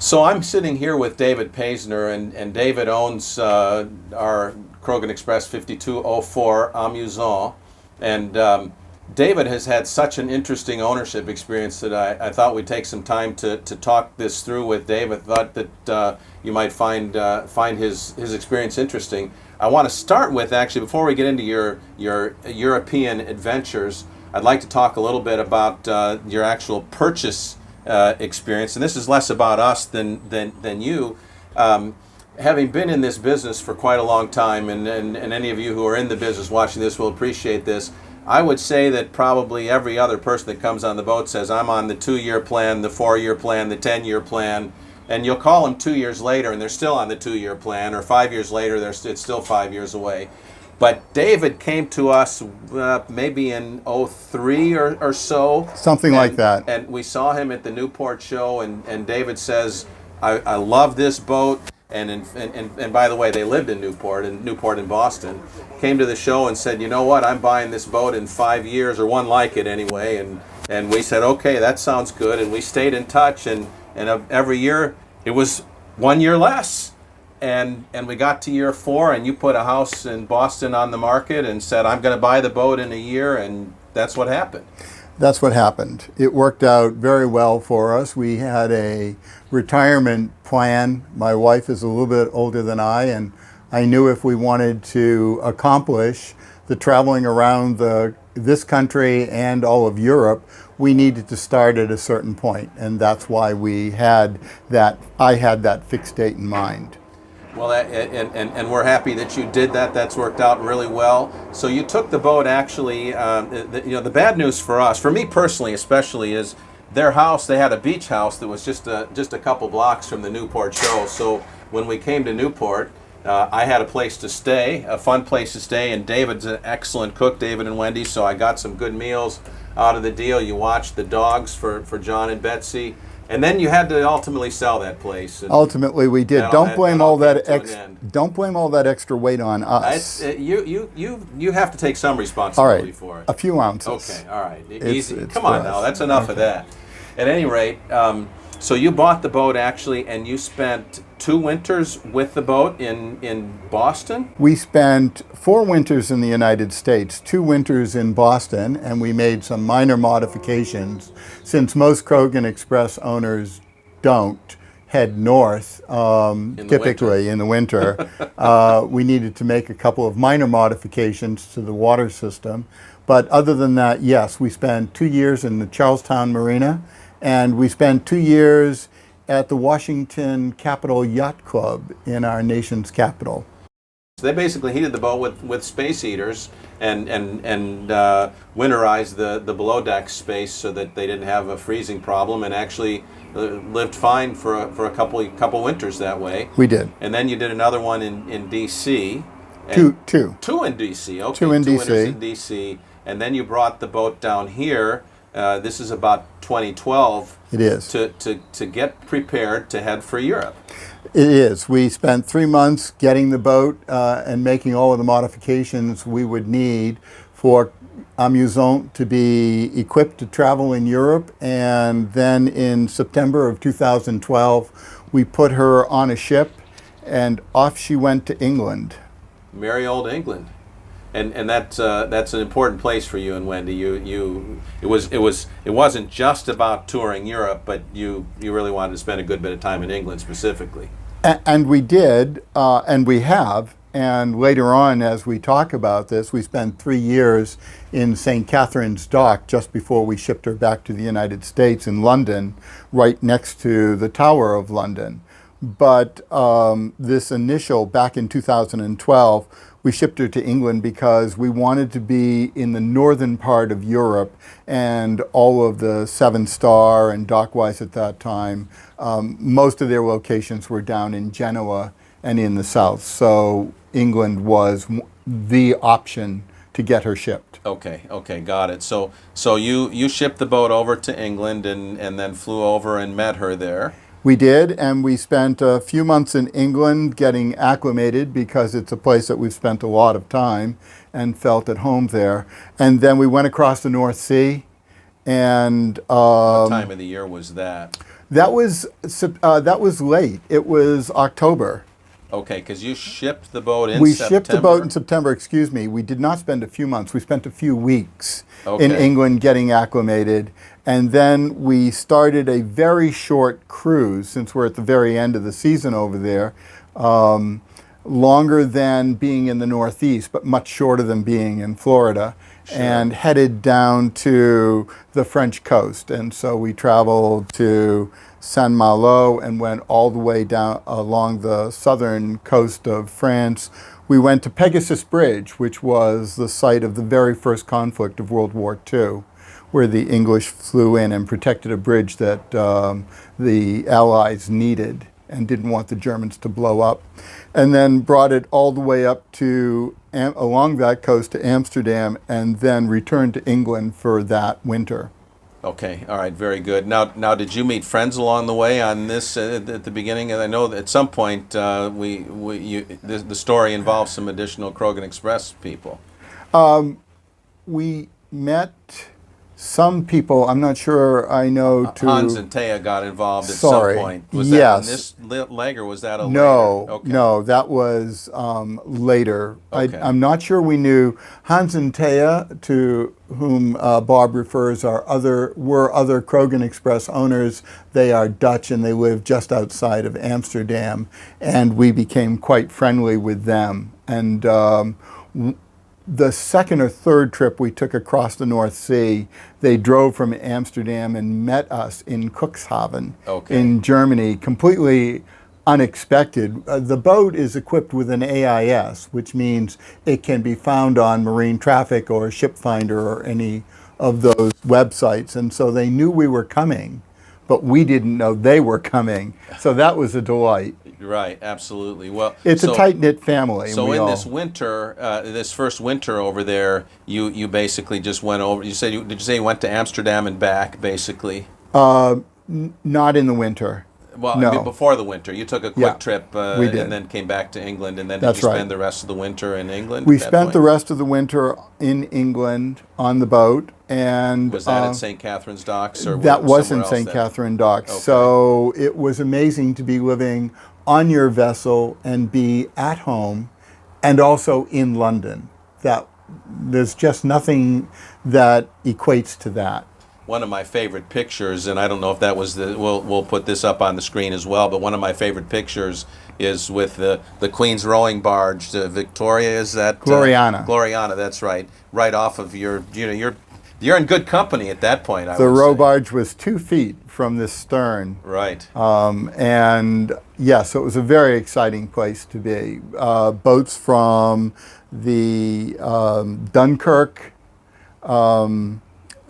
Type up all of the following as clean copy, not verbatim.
So I'm sitting here with David Paisner, and David owns our Krogen Express 5204 Amusant. And David has had such an interesting ownership experience that I thought we'd take some time to talk this through with David. Thought that you might find his experience interesting. I want to start with, actually, before we get into your European adventures, I'd like to talk a little bit about your actual purchase experience, and this is less about us than you. Having been in this business for quite a long time, and any of you who are in the business watching this will appreciate this, I would say that probably every other person that comes on the boat says, I'm on the 2-year plan, the 4-year plan, the 10-year plan, and you'll call them 2 years later and they're still on the 2-year plan, or 5 years later it's still 5 years away. But David came to us maybe in '03 or so. Something like that. And we saw him at the Newport show, and David says, I love this boat. And by the way, they lived in Newport in Boston. Came to the show and said, you know what, I'm buying this boat in 5 years, or one like it anyway. And we said, okay, that sounds good. And we stayed in touch, and every year it was 1 year less. And we got to year 4, and you put a house in Boston on the market and said, I'm going to buy the boat in a year, and that's what happened. That's what happened. It worked out very well for us. We had a retirement plan. My wife is a little bit older than I, and I knew if we wanted to accomplish the traveling around this country and all of Europe, we needed to start at a certain point, and that's why I had that fixed date in mind. Well, and we're happy that you did that. That's worked out really well. So you took the boat, actually. The bad news for us, for me personally especially, is their house. They had a beach house that was just a couple blocks from the Newport show. So when we came to Newport, I had a place to stay, a fun place to stay, and David's an excellent cook, David and Wendy. So I got some good meals out of the deal. You watched the dogs for John and Betsy. And then you had to ultimately sell that place. Ultimately, we did. Don't blame all that extra weight on us. You have to take some responsibility for it. A few ounces. Okay, all right. Easy. Come on now, that's enough of that. At any rate, so you bought the boat, actually, and you spent 2 winters with the boat in Boston? We spent 4 winters in the United States, 2 winters in Boston, and we made some minor modifications. Since most Krogen Express owners don't head north typically in the winter, we needed to make a couple of minor modifications to the water system. But other than that, yes, we spent 2 years in the Charlestown Marina, and we spent 2 years at the Washington Capitol Yacht Club in our nation's capital. So they basically heated the boat with space heaters and winterized the below deck space so that they didn't have a freezing problem, and actually lived fine for a couple winters that way. We did. And then you did another one in D.C. Two in D.C. Okay, 2 in D.C. winters in D.C. And then you brought the boat down here. This is about 2012. It is. To get prepared to head for Europe. It is. We spent 3 months getting the boat and making all of the modifications we would need for Amusant to be equipped to travel in Europe. And then in September of 2012, we put her on a ship, and off she went to England. Merry old England. And that's an important place for you and Wendy. It wasn't just about touring Europe, but you really wanted to spend a good bit of time in England specifically. And we did, and we have. And later on, as we talk about this, we spent 3 years in St. Catherine's Dock just before we shipped her back to the United States in London, right next to the Tower of London. But this initial, back in 2012, we shipped her to England because we wanted to be in the northern part of Europe, and all of the 7-star and Dockwise at that time, most of their locations were down in Genoa and in the south. So England was the option to get her shipped. Okay, got it. So you shipped the boat over to England and then flew over and met her there. We did, and we spent a few months in England getting acclimated because it's a place that we've spent a lot of time and felt at home there. And then we went across the North Sea And What time of the year was that? that was late. It was October. Okay, because you shipped the boat in We September. shipped the boat in September, excuse me. We did not spend a few months. We spent a few weeks in Okay. England getting acclimated. And then we started a very short cruise, since we're at the very end of the season over there, longer than being in the Northeast, but much shorter than being in Florida, and headed down to the French coast. And so we traveled to Saint-Malo and went all the way down along the southern coast of France. We went to Pegasus Bridge, which was the site of the very first conflict of World War II, where the English flew in and protected a bridge that the Allies needed and didn't want the Germans to blow up. And then brought it all the way up to, along that coast to Amsterdam, and then returned to England for that winter. Okay, all right, very good. Now, did you meet friends along the way on this at the beginning? And I know that at some point the story involves some additional Krogen Express people. We met some people, I'm not sure I know to... Hans and Taya got involved at Sorry. some point. Was Yes. that on this leg or was that a No, later? Okay. no, that was later. Okay. I'm not sure we knew. Hans and Taya, to whom Bob refers, were other Krogen Express owners. They are Dutch and they live just outside of Amsterdam, and we became quite friendly with them. And the second or third trip we took across the North Sea, they drove from Amsterdam and met us in Cuxhaven in Germany, completely unexpected. The boat is equipped with an AIS, which means it can be found on Marine Traffic or Ship Finder or any of those websites. And so they knew we were coming, but we didn't know they were coming. So that was a delight. Right, absolutely. Well, it's a tight-knit family. So in this winter, this first winter over there, you basically just went over. Did you say you went to Amsterdam and back, basically? Not in the winter. Well, no. I mean, before the winter, you took a quick trip we did. and then came back to England, and then That's did you right. spend the rest of the winter in England? We spent the rest of the winter in England on the boat, and was that at St. Catherine's Docks, or that was in somewhere St. else Catherine Docks. Okay. So it was amazing to be living on your vessel and be at home, and also in London. That there's just nothing that equates to that. One of my favorite pictures, and I don't know if that was we'll put this up on the screen as well, but one of my favorite pictures is with the Queen's rowing barge, Victoria, is that? Gloriana. Gloriana, that's right. Right off of you're in good company at that point, I would say. The row barge was 2 feet from the stern. Right. And yes, so it was a very exciting place to be. Boats from the Dunkirk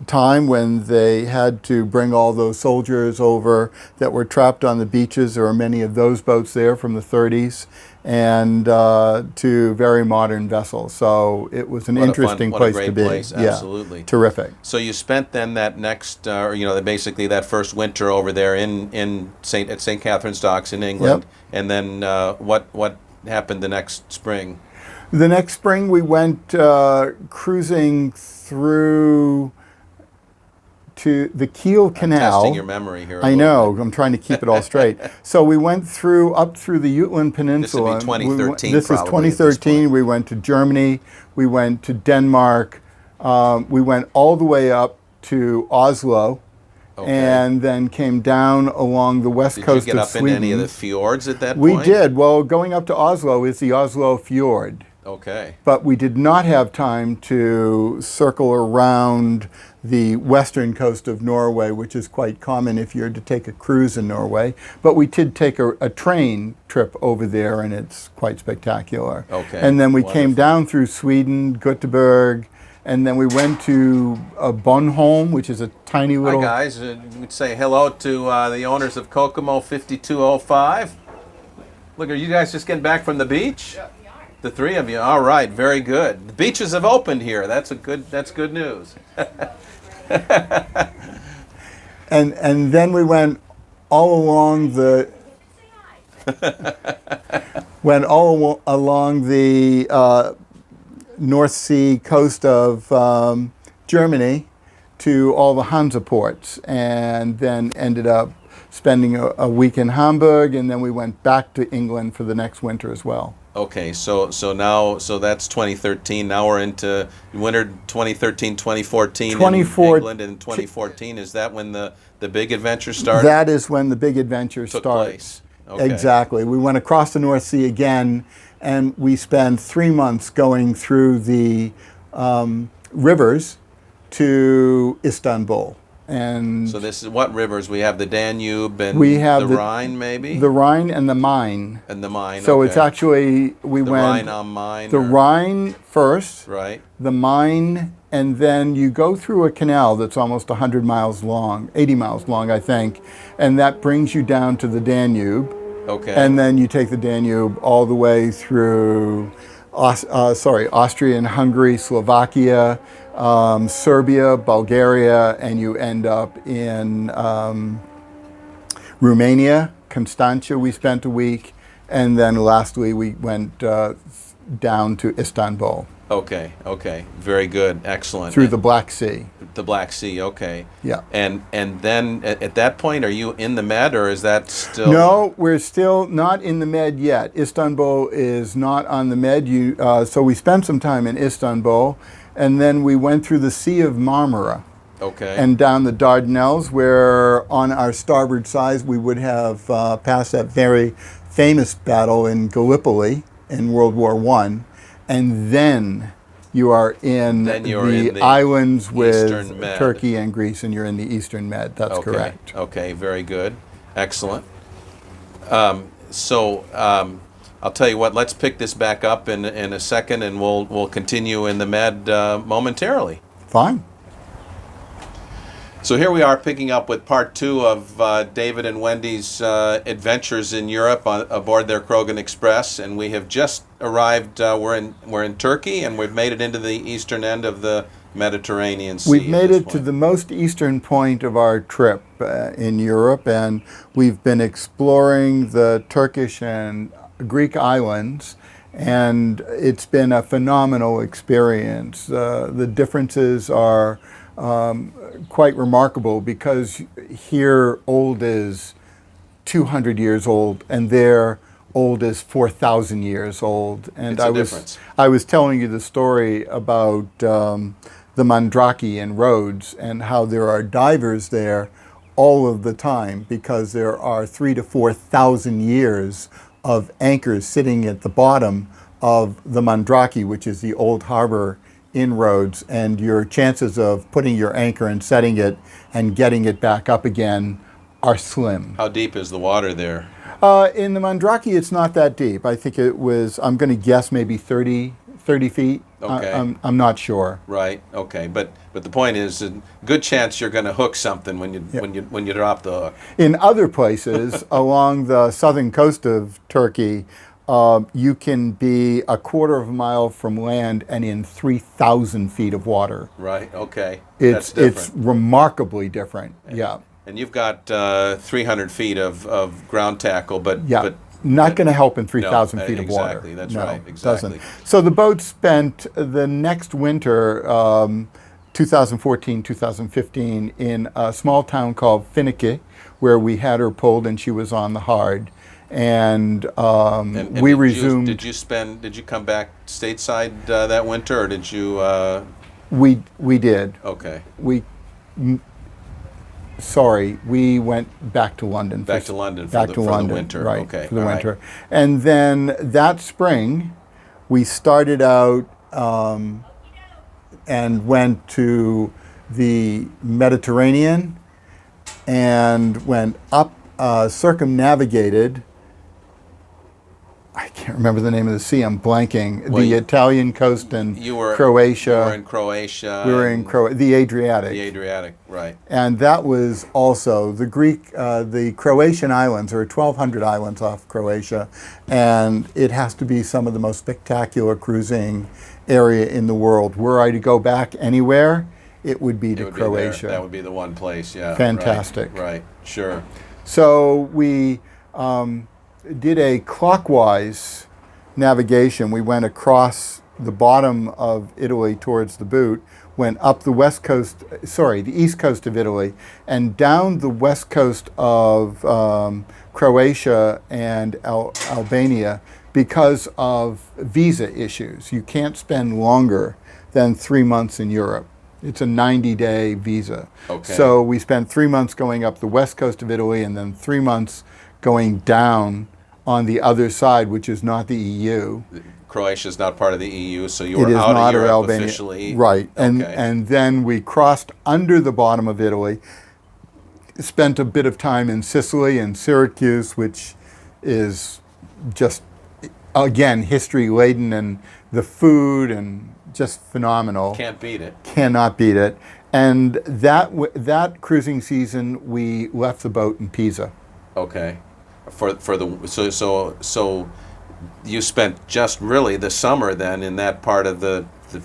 time, when they had to bring all those soldiers over that were trapped on the beaches. There were many of those boats there from the 30s, and to very modern vessels. So it was an interesting place to be. Place. Absolutely. Yeah, terrific. So you spent then that next, basically that first winter over there at St. Catherine's Docks in England, and then what happened the next spring? The next spring we went cruising through to the Kiel Canal. I'm testing your memory here. I know. I'm trying to keep it all straight. So we went up through the Jutland Peninsula. This would be 2013. This is 2013. We went to Germany. We went to Denmark. We went all the way up to Oslo, and then came down along the west coast of Sweden. Did you get up in any of the fjords at that point? We did. Well, going up to Oslo is the Oslo Fjord. Okay. But we did not have time to circle around the western coast of Norway, which is quite common if you're to take a cruise in Norway. But we did take a train trip over there, and it's quite spectacular. Okay. And then we came down through Sweden, Göteborg, and then we went to Bornholm, which is a tiny little... Hi, guys. We'd say hello to the owners of Kokomo 5205. Look, are you guys just getting back from the beach? Yeah. The three of you. All right, very good. The beaches have opened here. That's good news. and then we went all along the North Sea coast of Germany, to all the Hansa ports, and then ended up spending a week in Hamburg, and then we went back to England for the next winter as well. Okay, so that's 2013. Now we're into winter 2013, 2014 in England. In 2014, is that when the big adventure started? That is when the big adventure Took starts. place. Okay. Exactly. We went across the North Sea again, and we spent 3 months going through the rivers to Istanbul. And so this is what rivers? We have the Danube and we have the Rhine, maybe? The Rhine and the Main. And the Main, So okay. it's actually, the Rhine am Main. The Rhine first, right. the Main, and then you go through a canal that's almost 100 miles long, 80 miles long, I think, and that brings you down to the Danube. Okay. And then you take the Danube all the way through Austria and Hungary, Slovakia, Serbia, Bulgaria, and you end up in Romania, Constanța. We spent a week, and then lastly we went down to Istanbul. Okay, very good, excellent. Through the Black Sea. The Black Sea, okay. Yeah. And then at that point, are you in the Med, or is that still? No, we're still not in the Med yet. Istanbul is not on the Med. So we spent some time in Istanbul, and then we went through the Sea of Marmara. Okay. And down the Dardanelles, where on our starboard side we would have passed that very famous battle in Gallipoli in World War I, and then you are in the islands with Turkey and Greece, and you're in the Eastern Med. That's correct. Okay, very good. Excellent. I'll tell you what, let's pick this back up in a second, and we'll continue in the Med momentarily. Fine. So here we are picking up with part 2 of David and Wendy's adventures in Europe aboard their Krogen Express, and we have just arrived. We're in Turkey, and we've made it into the eastern end of the Mediterranean Sea. We've made it to the most eastern point of our trip in Europe, and we've been exploring the Turkish and Greek islands, and it's been a phenomenal experience. The differences are quite remarkable, because here old is 200 years old, and there old is 4,000 years old. And I was telling you the story about the Mandraki in Rhodes, and how there are divers there all of the time, because there are 3,000 to 4,000 years of anchors sitting at the bottom of the Mandraki, which is the old harbor in Rhodes, and your chances of putting your anchor and setting it and getting it back up again are slim. How deep is the water there? In the Mandraki, it's not that deep. I think it was, I'm going to guess, maybe 30 feet. Okay. I'm not sure. Right. Okay. But the point is, a good chance you're going to hook something when you drop the hook. In other places along the southern coast of Turkey, you can be a quarter of a mile from land and in 3,000 feet of water. Right. Okay. It's remarkably different. Yeah. And you've got 300 feet of ground tackle, but not going to help in 3,000 feet of water. Exactly. That's right. Exactly. Doesn't. So the boat spent the next winter, 2014, 2015, in a small town called Finike, where we had her pulled and she was on the hard. And we resumed. Did you come back stateside that winter, or did you? We did. Okay. We went back to London. For the winter. Right. Okay. For the winter, and then that spring, we started out and went to the Mediterranean, and went up, circumnavigated. I can't remember the name of the sea. I'm blanking. The Italian coast and Croatia. You were in Croatia. We were in the Adriatic. The Adriatic, right. And that was also the Croatian islands. There are 1,200 islands off Croatia, and it has to be some of the most spectacular cruising area in the world. Were I to go back anywhere, it would be to Croatia. That would be the one place, yeah. Fantastic. Right, sure. So we did a clockwise navigation. We went across the bottom of Italy towards the boot. went up the the east coast of Italy, and down the west coast of Croatia and Albania because of visa issues. You can't spend longer than 3 months in Europe. It's a 90-day visa. Okay. So we spent 3 months going up the west coast of Italy and then 3 months going down on the other side, which is not the EU. Croatia is not part of the EU, so you It were is out not of Europe Albania. officially. Right. And Okay. and then we crossed under the bottom of Italy, spent a bit of time in Sicily and Syracuse, which is just, again, history laden, and the food and just phenomenal. Can't beat it. Cannot beat it. And that cruising season, we left the boat in Pisa. Okay. So you spent just really the summer then in that part of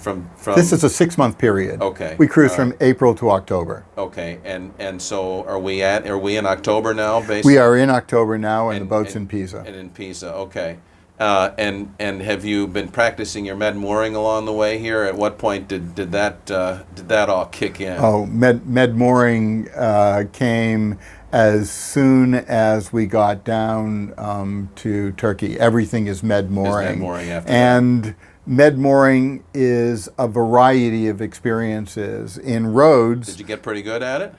from. This is a 6-month period. Okay. We cruise All from right. April to October. Okay. And so are we in October now, basically? We are in October now, and the boat's and- in Pisa. And in Pisa, okay. And have you been practicing your med mooring along the way here? At what point did that all kick in? Oh, med mooring came as soon as we got down to Turkey. Everything is med mooring. med mooring after that. And med mooring is a variety of experiences. In roads, Did you get pretty good at it?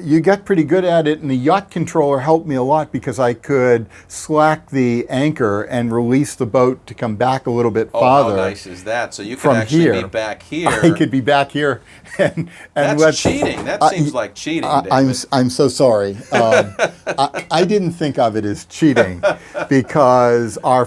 you get pretty good at it, and the yacht controller helped me a lot because I could slack the anchor and release the boat to come back a little bit Oh, farther. how nice is that? So you could from actually here. be back here. I could be back here, and That's let's- cheating. That seems like cheating, David. I'm so sorry. I didn't think of it as cheating because our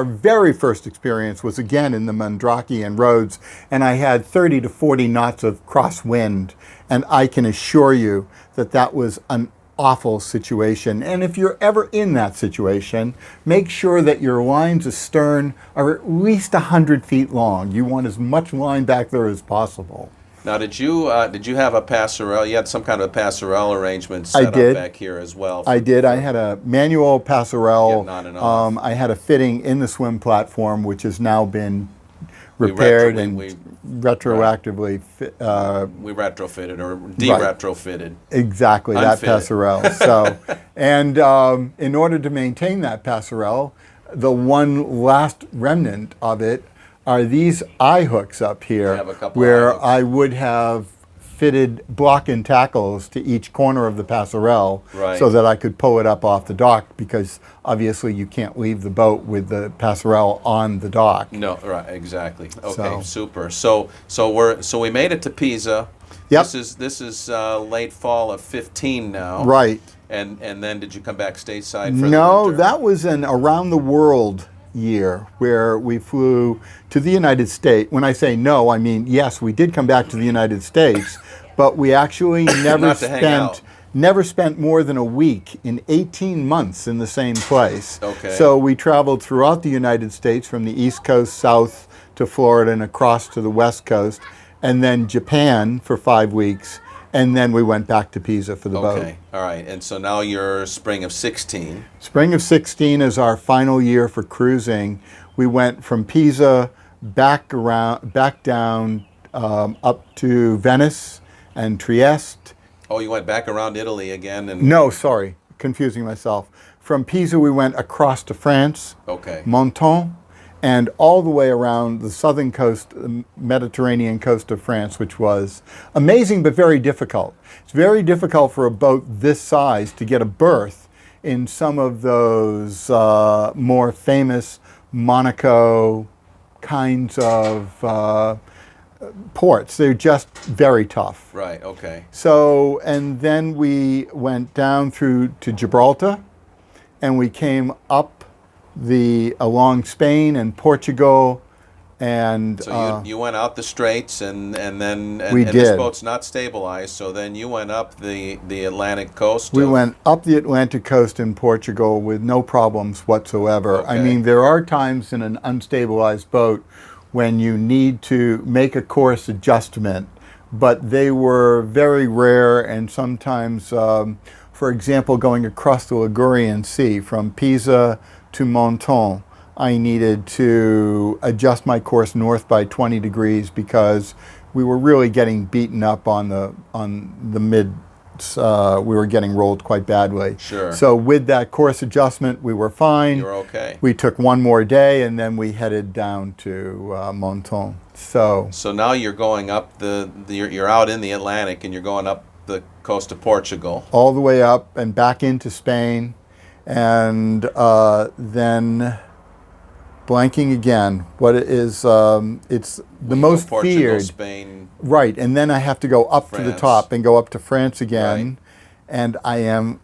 very first experience was again in the Mandrakian roads, and I had 30 to 40 knots of crosswind, and I can assure you that was an awful situation. And if you're ever in that situation, make sure that your lines astern are at least 100 feet long. You want as much line back there as possible. Now, did you have a passerelle? You had some kind of a passerelle arrangement set I did. up back here as well. I did. I had a manual passerelle. Getting on and off. I had a fitting in the swim platform, which has now been We repaired retro- and we- retroactively We retrofitted or de-retrofitted. exactly that Unfitted. passerelle. So, and in order to maintain that passerelle, the one last remnant of it are these eye hooks up here, You have a couple where eye hooks. I would have fitted block and tackles to each corner of the passerelle, Right. so that I could pull it up off the dock, because obviously you can't leave the boat with the passerelle on the dock. No, right, exactly. Okay, So- super. So we made it to Pisa. Yep. This is late fall of 15 now. Right. And then did you come back stateside for the No, winter? that was an around the world year where we flew to the United States. When I say no, I mean yes, we did come back to the United States, but we actually Not to hang out. never spent more than a week in 18 months in the same place. Okay. So we traveled throughout the United States from the East Coast south to Florida and across to the West Coast, and then Japan for 5 weeks, and then we went back to Pisa for the boat. Okay, all right. And so now you're spring of 16. Spring of 16 is our final year for cruising. We went from Pisa back down up to Venice and Trieste. Oh, you went back around Italy again and No, sorry, confusing myself. From Pisa we went across to France, okay. Menton, and all the way around the southern coast, the Mediterranean coast of France, which was amazing but very difficult. It's very difficult for a boat this size to get a berth in some of those more famous Monaco kinds of ports. They're just very tough. Right, okay. So, and then we went down through to Gibraltar, and we came up along Spain and Portugal, and So you went out the straits and then We and this did. boat's not stabilized, so then you went up the Atlantic coast. we of- went up the Atlantic coast in Portugal with no problems whatsoever. I Okay. mean, there are times in an unstabilized boat when you need to make a course adjustment, but they were very rare, and sometimes, for example, going across the Ligurian Sea from Pisa to Menton, I needed to adjust my course north by 20 degrees because we were really getting beaten up on the mid. We were getting rolled quite badly. Sure. So with that course adjustment, we were fine. You were okay. We took one more day, and then we headed down to Monton. So now you're going up you're out in the Atlantic, and you're going up the coast of Portugal. all the way up and back into Spain, and then blanking again. What it is? It's the most Portugal, feared. Spain. Right, and then I have to go up to the France. top and go up to France again, Right. and I am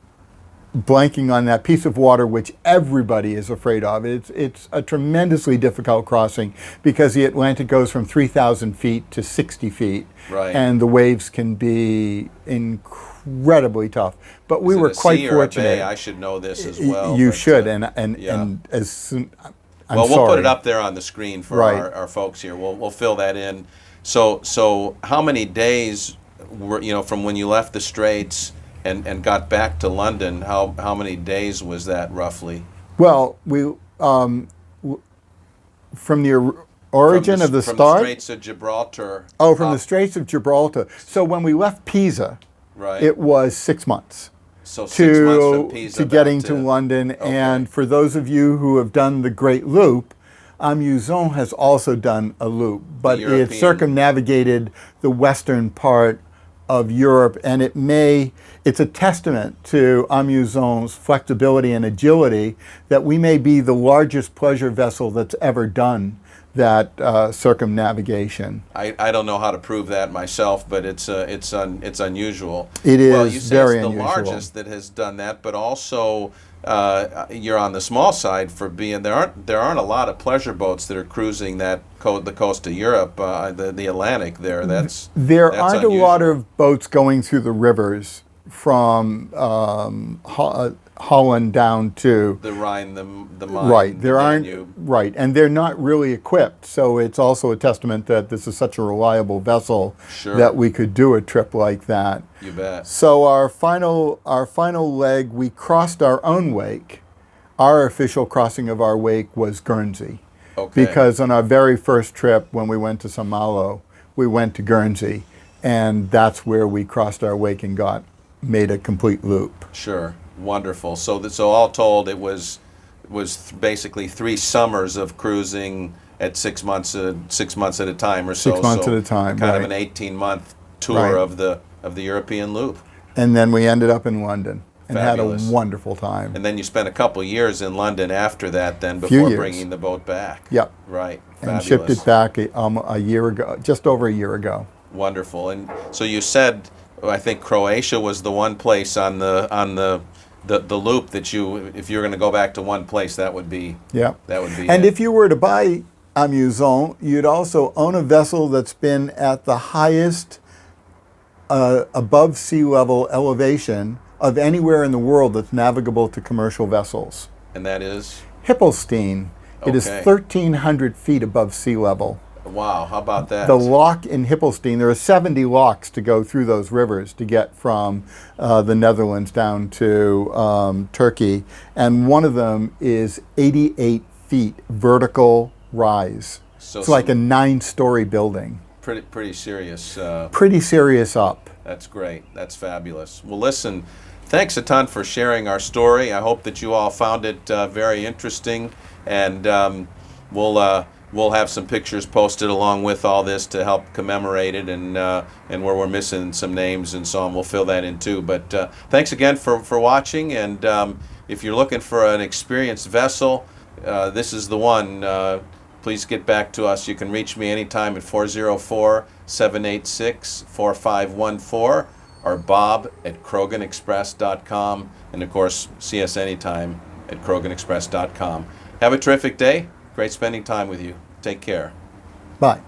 blanking on that piece of water which everybody is afraid of. It's a tremendously difficult crossing because the Atlantic goes from 3,000 feet to 60 feet, Right. and the waves can be incredibly tough. But we Is it were a quite sea or a bay? fortunate. I should know this as well. You but, should, yeah. and as soon. I'm Well, we'll sorry. put it up there on the screen for Right. our folks here. We'll fill that in. So how many days were from when you left the Straits and got back to London? How many days was that roughly? Well, from the origin of the from start. the Straits of Gibraltar. Oh, from the up, Straits of Gibraltar. So when we left Pisa, right. it was 6 months So 6 months from to Pisa to back getting to London. And for those of you who have done the Great Loop, Amusant has also done a loop, but it European- circumnavigated the western part of Europe, and it's a testament to Amusant's flexibility and agility that we may be the largest pleasure vessel that's ever done that circumnavigation. I don't know how to prove that myself, but it's unusual. It Well, is you say very it's the unusual. largest that has done that, but also you're on the small side for being there aren't a lot of pleasure boats that are cruising the coast of Europe, the Atlantic there. That's There aren't unusual. a lot of boats going through the rivers from Holland down to the Rhine, the Main, right. There the aren't Danube. right, and they're not really equipped. So it's also a testament that this is such a reliable vessel Sure. that we could do a trip like that. You bet. So our final leg, we crossed our own wake. Our official crossing of our wake was Guernsey, Okay. because on our very first trip when we went to Saint-Malo, we went to Guernsey, and that's where we crossed our wake and made a complete loop. Sure. Wonderful. So all told, it was basically 3 summers of cruising at 6 months at a time or so. 6 months at a time, Kind of right. an 18-month tour Right. of the European loop. And then we ended up in London and Fabulous. had a wonderful time. And then you spent a couple years in London after that, then Few before years. bringing the boat back. Yep. Right. And Fabulous. shipped it back a year ago, just over a year ago. Wonderful. And so you said, I think Croatia was the one place on the loop that if you're going to go back to one place, that would be Yeah. And it. if you were to buy Amusant, you'd also own a vessel that's been at the highest above sea level elevation of anywhere in the world that's navigable to commercial vessels. And that is, Hippelstein. It is Okay. 1,300 feet above sea level. wow, how about that? The lock in Hippelstein, there are 70 locks to go through those rivers to get from the Netherlands down to Turkey, and one of them is 88 feet vertical rise. So It's like a some 9-story building. pretty serious. Pretty serious up. That's great. That's fabulous. Well, listen, thanks a ton for sharing our story. I hope that you all found it very interesting, and we'll have some pictures posted along with all this to help commemorate it, and where we're missing some names and so on, we'll fill that in too. But thanks again for watching, and if you're looking for an experienced vessel, this is the one. Please get back to us. You can reach me anytime at 404-786-4514 or bob@krogenexpress.com, and of course see us anytime at krogenexpress.com. Have a terrific day. Great spending time with you. Take care. Bye.